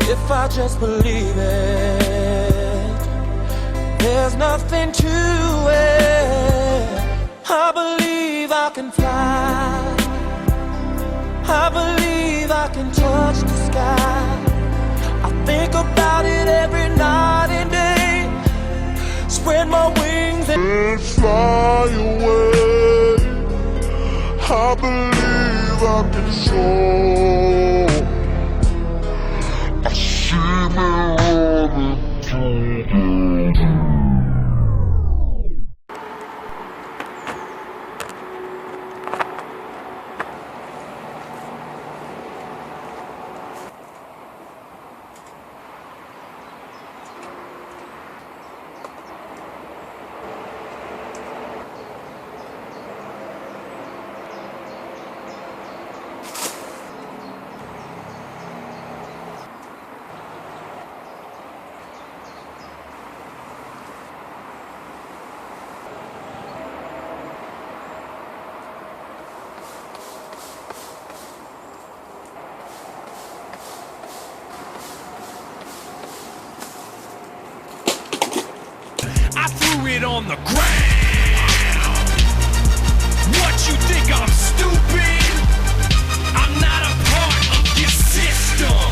if I just believe it. There's nothing to it. I believe I can fly. I believe I can touch the sky. I think about it every night and day. Spread my wings and fly away. I believe I can soar. I see me running through the I threw it on the ground.